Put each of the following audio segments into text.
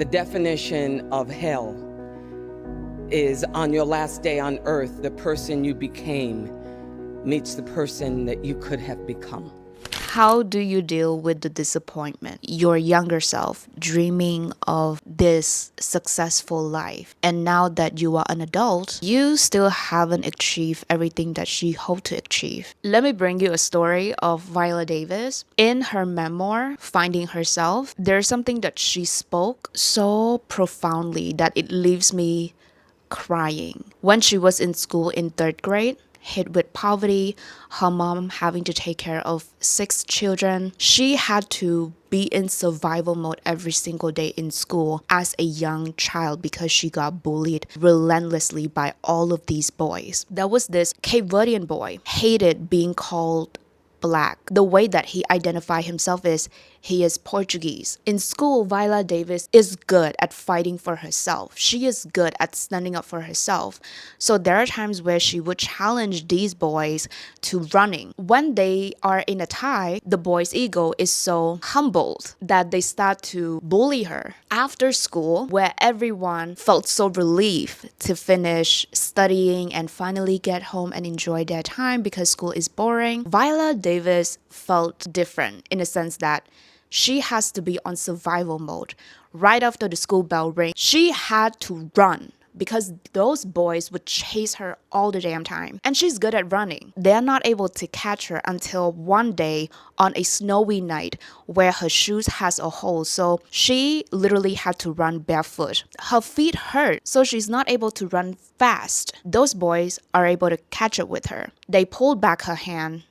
The definition of hell is on your last day on earth, the person you became meets the person that you could have become. How do you deal with the disappointment? Your younger self dreaming of this successful life, and now that you are an adult, you still haven't achieved everything that she hoped to achieve. Let me bring you a story of Viola Davis. In her memoir, Finding Herself, there's something that she spoke so profoundly that it leaves me crying. When she was in school in third grade, hit with poverty, her mom having to take care of 6 children, she had to be in survival mode every single day in school as a young child because she got bullied relentlessly by all of these boys. There was this Cape Verdean boy, hated being called black. The way that he identified himself is he is Portuguese. In school, Viola Davis is good at fighting for herself. She is good at standing up for herself. So there are times where she would challenge these boys to running. When they are in a tie, the boy's ego is so humbled that they start to bully her. After school, where everyone felt so relieved to finish studying and finally get home and enjoy their time because school is boring, Viola Davis felt different in the sense that she has to be on survival mode. Right after the school bell rang, she had to run because those boys would chase her all the damn time. And she's good at running. They're not able to catch her until one day on a snowy night where her shoes has a hole. So she literally had to run barefoot. Her feet hurt, so she's not able to run fast. Those boys are able to catch up with her. They pulled back her hand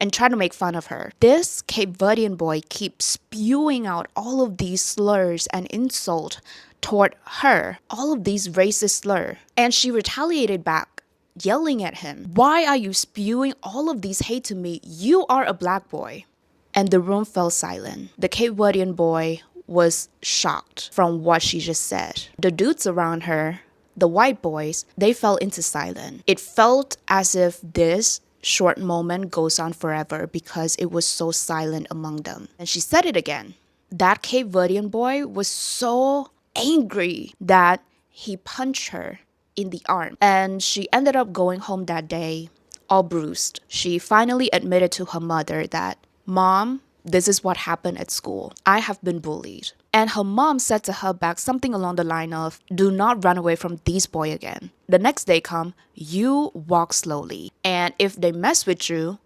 and try to make fun of her. This Cape Verdean boy keeps spewing out all of these slurs and insult toward her, all of these racist slurs. And she retaliated back, yelling at him, "Why are you spewing all of these hate to me? You are a black boy." And the room fell silent. The Cape Verdean boy was shocked from what she just said. The dudes around her, the white boys, they fell into silence. It felt as if this short moment goes on forever because it was so silent among them. And she said it again. That Cape Verdean boy was so angry that he punched her in the arm. And she ended up going home that day all bruised. She finally admitted to her mother that, "Mom, this is what happened at school. I have been bullied." And her mom said to her back something along the line of, "Do not run away from these boys again. The next day come, you walk slowly. And if they mess with you,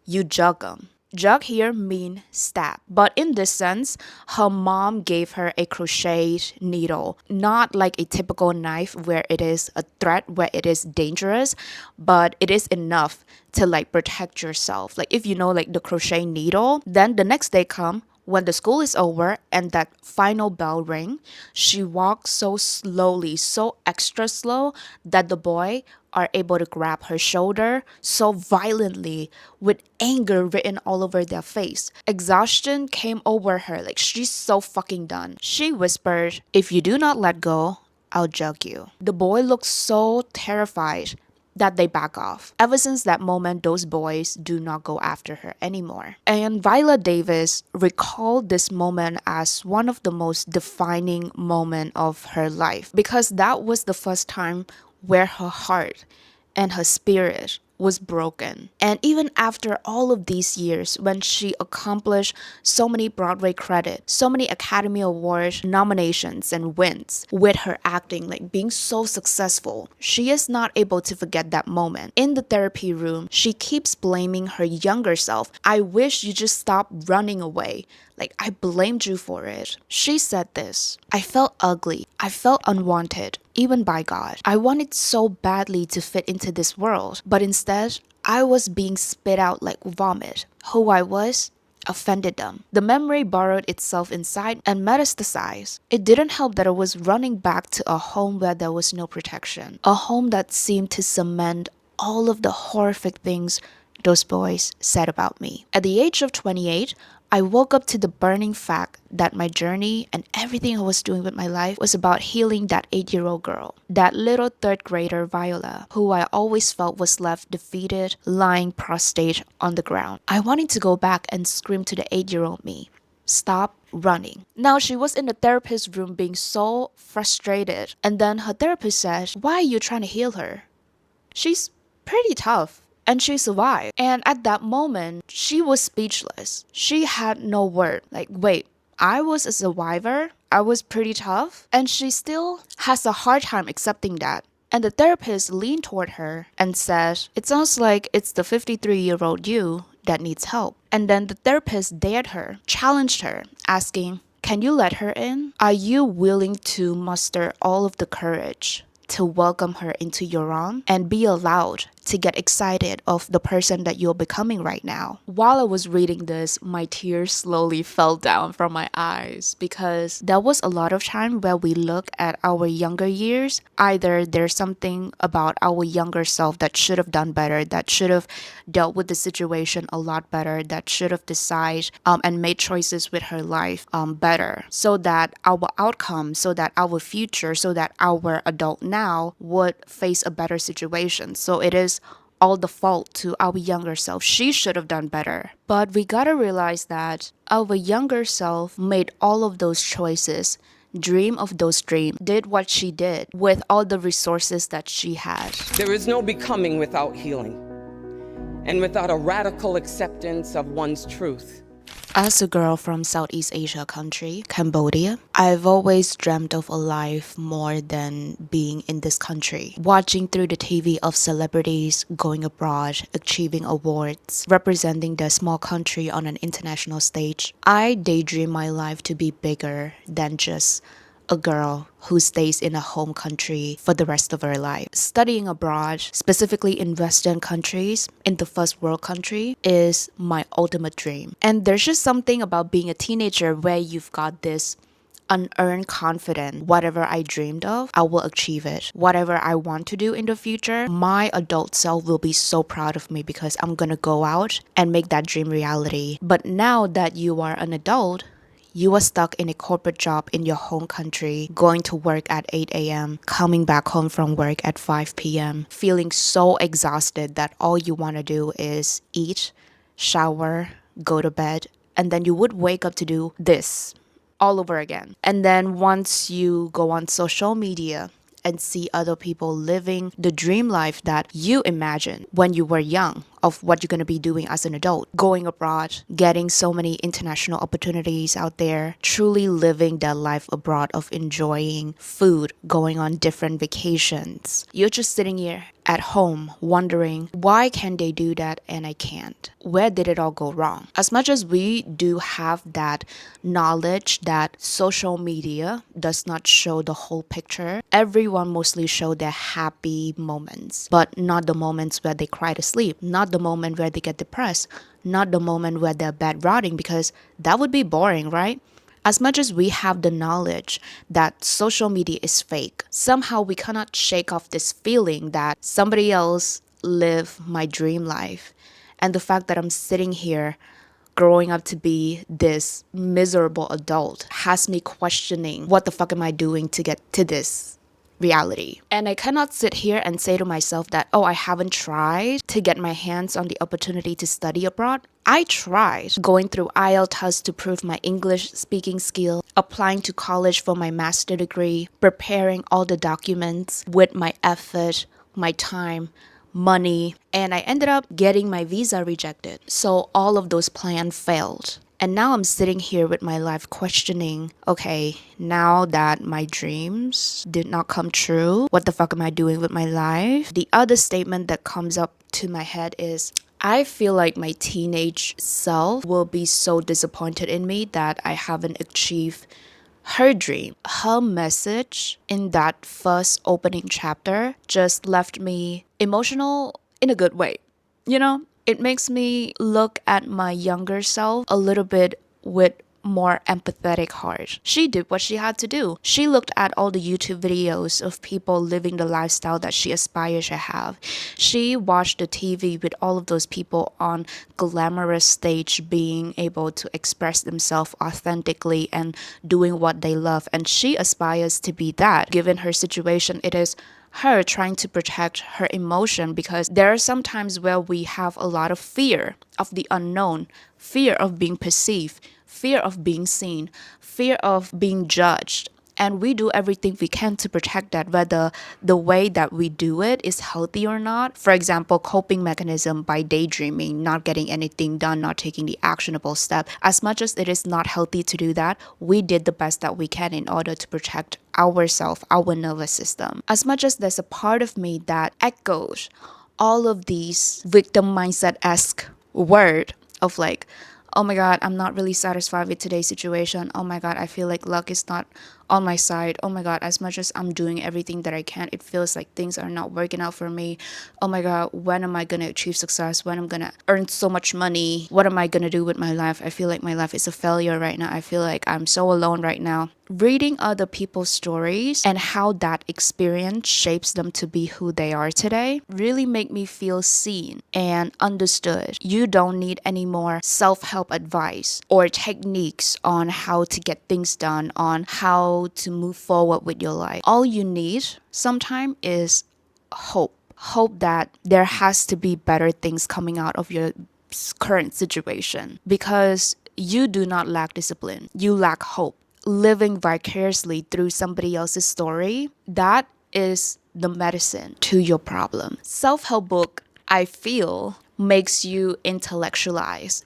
you jug them." Jug here mean stab. But in this sense, her mom gave her a crochet needle. Not like a typical knife where it is a threat, where it is dangerous, but it is enough to like protect yourself. Like if you know like the crochet needle, then the next day come, when the school is over and that final bell ring, she walks so slowly, so extra slow that the boy are able to grab her shoulder so violently with anger written all over their face. Exhaustion came over her, like she's so fucking done. She whispered, "If you do not let go, I'll jug you." The boy looked so terrified that they back off. Ever since that moment, those boys do not go after her anymore. And Viola Davis recalled this moment as one of the most defining moments of her life because that was the first time where her heart and her spirit was broken. And even after all of these years, when she accomplished so many Broadway credits, so many Academy Award nominations and wins with her acting, like being so successful, she is not able to forget that moment. In the therapy room, she keeps blaming her younger self. "I wish you just stop running away. Like, I blamed you for it." She said this, "I felt ugly. I felt unwanted, even by God. I wanted so badly to fit into this world, but instead, I was being spit out like vomit. Who I was offended them." The memory burrowed itself inside and metastasized. It didn't help that I was running back to a home where there was no protection, a home that seemed to cement all of the horrific things those boys said about me. At the age of 28, I woke up to the burning fact that my journey and everything I was doing with my life was about healing that 8-year-old girl, that little third grader Viola, who I always felt was left defeated, lying prostrate on the ground. I wanted to go back and scream to the 8-year-old me, Stop running. Now she was in the therapist's room being so frustrated. And then her therapist said, why are you trying to heal her? She's pretty tough. And she survived. And at that moment, she was speechless. She had no word. Like, wait, I was a survivor? I was pretty tough? And she still has a hard time accepting that. And the therapist leaned toward her and said, it sounds like it's the 53-year-old you that needs help. And then the therapist dared her, challenged her, asking, can you let her in? Are you willing to muster all of the courage to welcome her into your own and be allowed to get excited of the person that you're becoming right now? While I was reading this, my tears slowly fell down from my eyes because there was a lot of time where we look at our younger years. Either there's something about our younger self that should have done better, that should have dealt with the situation a lot better, that should have decided and made choices with her life better, so that our outcome, so that our future, so that our adult now would face a better situation. So it is all the fault to our younger self. She should have done better. But we gotta realize that our younger self made all of those choices, dream of those dreams, did what she did with all the resources that she had. There is no becoming without healing and without a radical acceptance of one's truth. As a girl from Southeast Asia country, Cambodia, I've always dreamt of a life more than being in this country. Watching through the TV of celebrities going abroad, achieving awards, representing their small country on an international stage, I daydream my life to be bigger than just a girl who stays in a home country for the rest of her life. Studying abroad, specifically in Western countries, in the first world country, is my ultimate dream. And there's just something about being a teenager where you've got this unearned confidence. Whatever I dreamed of, I will achieve it. Whatever I want to do in the future, my adult self will be so proud of me because I'm gonna go out and make that dream reality. But now that you are an adult, you are stuck in a corporate job in your home country, going to work at 8 a.m., coming back home from work at 5 p.m., feeling so exhausted that all you want to do is eat, shower, go to bed, and then you would wake up to do this all over again. And then once you go on social media and see other people living the dream life that you imagined when you were young of what you're going to be doing as an adult, going abroad, getting so many international opportunities out there, truly living that life abroad of enjoying food, going on different vacations. You're just sitting here at home wondering, why can they do that and I can't? Where did it all go wrong? As much as we do have that knowledge that social media does not show the whole picture, everyone mostly show their happy moments, but not the moments where they cry to sleep, not the moment where they get depressed, not the moment where they're bad routing, because that would be boring, right? As much as we have the knowledge that social media is fake, somehow we cannot shake off this feeling that somebody else live my dream life. And the fact that I'm sitting here growing up to be this miserable adult has me questioning, what the fuck am I doing to get to this reality? And I cannot sit here and say to myself that, oh, I haven't tried to get my hands on the opportunity to study abroad. I tried going through IELTS tests to prove my English speaking skill, applying to college for my master's degree, preparing all the documents with my effort, my time, money, and I ended up getting my visa rejected. So all of those plans failed. And now I'm sitting here with my life questioning, okay, now that my dreams did not come true, what the fuck am I doing with my life? The other statement that comes up to my head is, I feel like my teenage self will be so disappointed in me that I haven't achieved her dream. Her message in that first opening chapter just left me emotional in a good way. You know, it makes me look at my younger self a little bit with more empathetic heart. She did what she had to do. She looked at all the YouTube videos of people living the lifestyle that she aspires to have. She watched the TV with all of those people on glamorous stage being able to express themselves authentically and doing what they love. And she aspires to be that. Given her situation, it is her trying to protect her emotion, because there are some times where we have a lot of fear of the unknown, fear of being perceived, fear of being seen, fear of being judged. And we do everything we can to protect that, whether the way that we do it is healthy or not. For example, coping mechanism by daydreaming, not getting anything done, not taking the actionable step. As much as it is not healthy to do that, we did the best that we can in order to protect ourselves, our nervous system. As much as there's a part of me that echoes all of these victim mindset-esque word of like, oh my god, I'm not really satisfied with today's situation. Oh my god, I feel like luck is not on my side. Oh my god, as much as I'm doing everything that I can, it feels like things are not working out for me. Oh my god, when am I gonna achieve success? When I'm gonna earn so much money? What am I gonna do with my life? I feel like my life is a failure right now. I feel like I'm so alone right now. Reading other people's stories and how that experience shapes them to be who they are today really make me feel seen and understood. You don't need any more self-help advice or techniques on how to get things done, on how to move forward with your life. All you need sometimes is hope. Hope that there has to be better things coming out of your current situation, because you do not lack discipline. You lack hope. Living vicariously through somebody else's story, that is the medicine to your problem. Self-help book, I feel, makes you intellectualize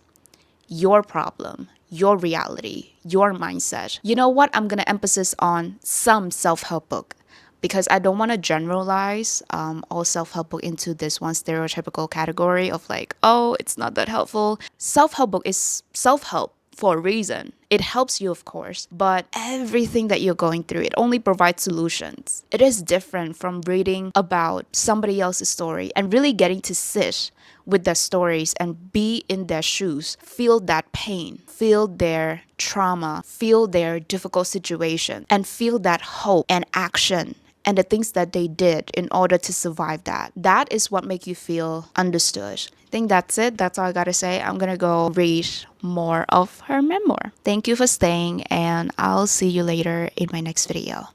your problem, your reality, your mindset. You know what? I'm going to emphasize on some self-help book, because I don't want to generalize all self-help book into this one stereotypical category of like, oh, it's not that helpful. Self-help book is self-help for a reason. It helps you, of course, but everything that you're going through, it only provides solutions. It is different from reading about somebody else's story and really getting to sit with their stories and be in their shoes, feel that pain, feel their trauma, feel their difficult situation, and feel that hope and action and the things that they did in order to survive that. That is what makes you feel understood. I think that's it. That's all I gotta say. I'm gonna go read more of her memoir. Thank you for staying, and I'll see you later in my next video.